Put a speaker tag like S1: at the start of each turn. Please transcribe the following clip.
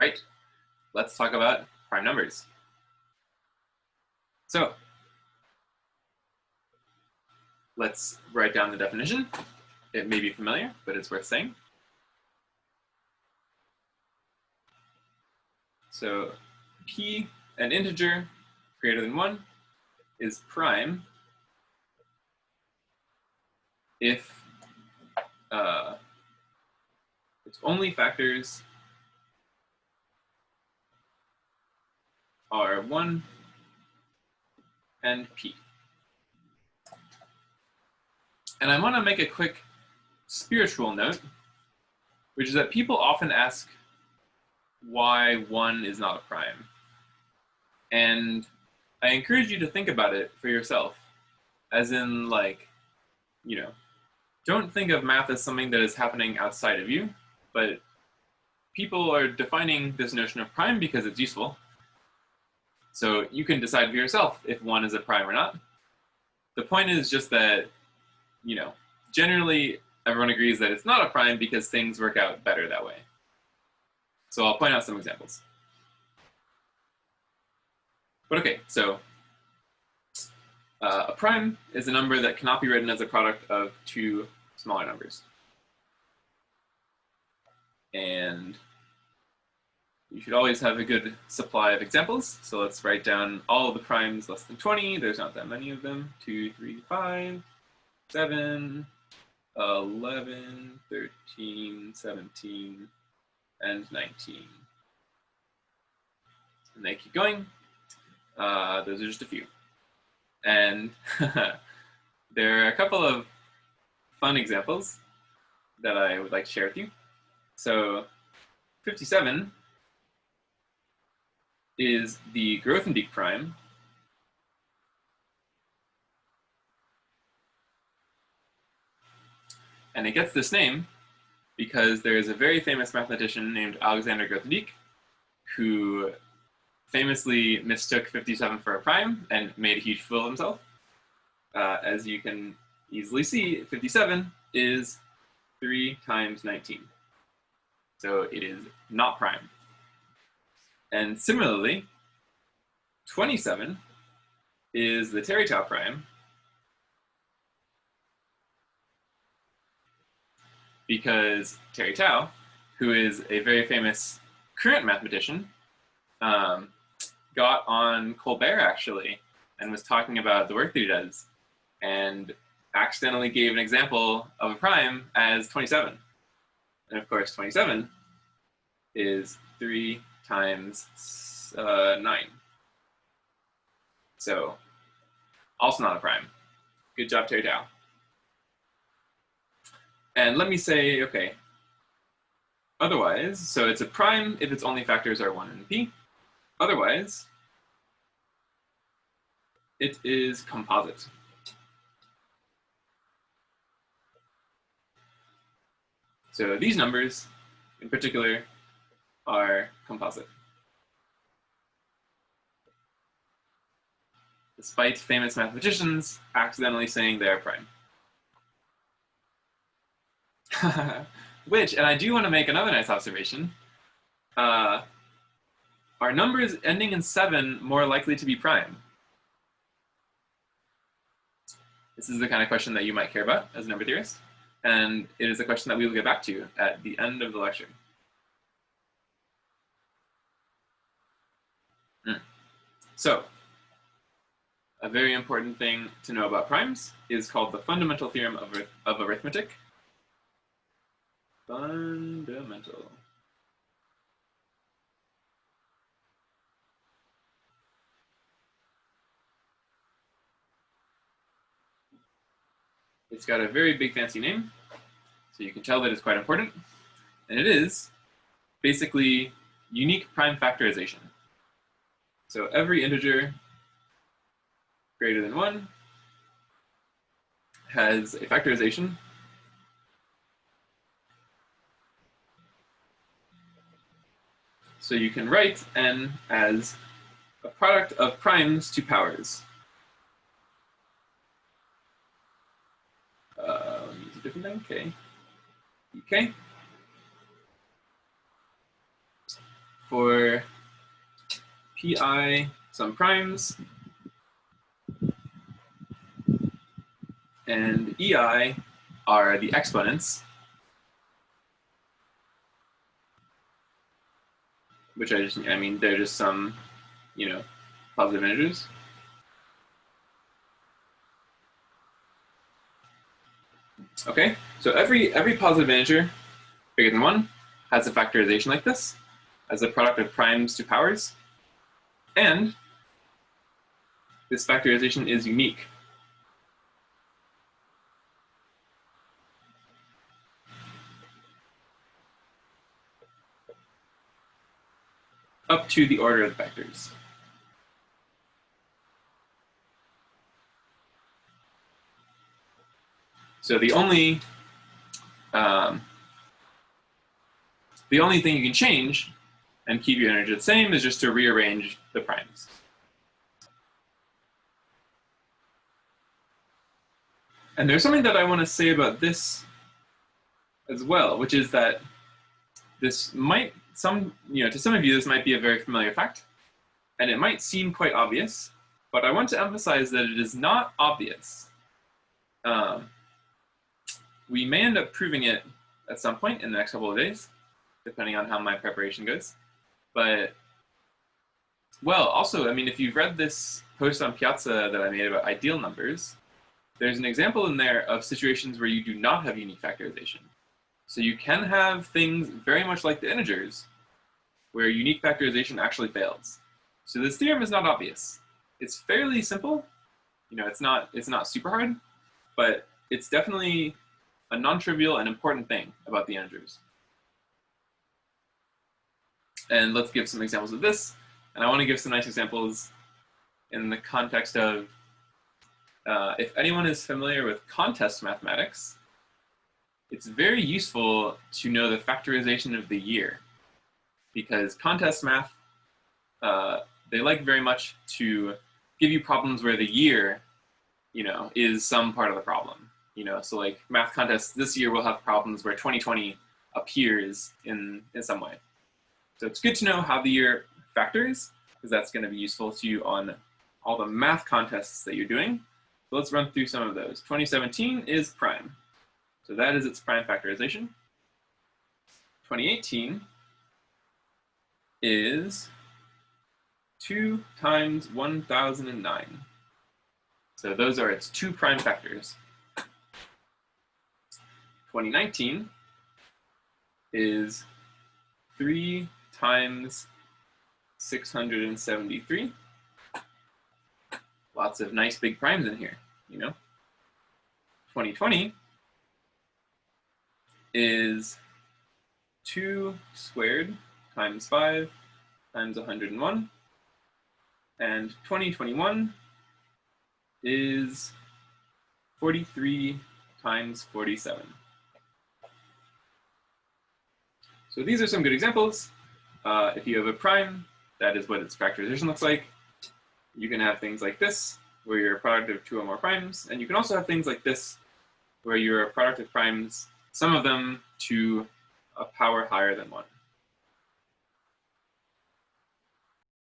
S1: Right, let's talk about prime numbers. So let's write down the definition. It may be familiar, but it's worth saying. So p, an integer greater than 1, is prime if its only factors are 1 and p. And I want to make a quick spiritual note, which is that people often ask why 1 is not a prime. And I encourage you to think about it for yourself, as in, like, you know, don't think of math as something that is happening outside of you, but people are defining this notion of prime because it's useful. So you can decide for yourself if 1 is a prime or not. The point is just that, you know, generally everyone agrees that it's not a prime because things work out better that way. So I'll point out some examples. But okay, so a prime is a number that cannot be written as a product of two smaller numbers. And you should always have a good supply of examples. So let's write down all of the primes less than 20. There's not that many of them. 2, 3, 5, 7, 11, 13, 17, and 19. And they keep going. Those are just a few. And there are a couple of fun examples that I would like to share with you. So 57 is the Grothendieck prime. And it gets this name because there is a very famous mathematician named Alexander Grothendieck who famously mistook 57 for a prime and made a huge fool of himself. As you can easily see, 57 is 3 times 19. So it is not prime. And similarly, 27 is the Terry-Tau prime because Terry-Tau, who is a very famous current mathematician, got on Colbert actually and was talking about the work that he does and accidentally gave an example of a prime as 27. And of course, 27 is 3 times 9. So also not a prime. Good job, Terry-Tau. And let me say, okay, otherwise, so it's a prime if its only factors are 1 and p. Otherwise, it is composite. So these numbers, in particular, are composite. Despite famous mathematicians accidentally saying they are prime. Which, and I do want to make another nice observation, are numbers ending in 7 more likely to be prime? This is the kind of question that you might care about as a number theorist, and it is a question that we will get back to at the end of the lecture. So, a very important thing to know about primes is called the fundamental theorem of arithmetic. Fundamental. It's got a very big fancy name, so you can tell that it's quite important. And it is basically unique prime factorization. So every integer greater than 1 has a factorization so you can write n as a product of primes to powers. Let me use a different thing, k. Okay. for pi some primes and ei are the exponents, which I mean, they're just some, positive integers. Okay, so every positive integer bigger than 1 has a factorization like this, as a product of primes to powers, and this factorization is unique. Up to the order of the factors. So the only thing you can change and keep your integer the same is just to rearrange the primes. And there's something that I want to say about this as well, which is that this might, to some of you, this might be a very familiar fact, and it might seem quite obvious, but I want to emphasize that it is not obvious. We may end up proving it at some point in the next couple of days, depending on how my preparation goes. But, well, also, I mean, if you've read this post on Piazza that I made about ideal numbers, there's an example in there of situations where you do not have unique factorization. So you can have things very much like the integers, where unique factorization actually fails. So this theorem is not obvious. It's fairly simple. It's not super hard, but it's definitely a non-trivial and important thing about the integers. And let's give some examples of this. And I want to give some nice examples in the context of, if anyone is familiar with contest mathematics, it's very useful to know the factorization of the year, because contest math, they like very much to give you problems where the year, is some part of the problem. So like math contests this year will have problems where 2020 appears in some way. So it's good to know how the year factors, because that's going to be useful to you on all the math contests that you're doing. So let's run through some of those. 2017 is prime. So that is its prime factorization. 2018 is 2 times 1009. So those are its 2 prime factors. 2019 is 3 times 673. Lots of nice big primes in here, 2020 is 2 squared times 5 times 101. And 2021 is 43 times 47. So these are some good examples. If you have a prime, that is what its factorization looks like. You can have things like this, where you're a product of 2 or more primes, and you can also have things like this, where you're a product of primes, some of them to a power higher than 1.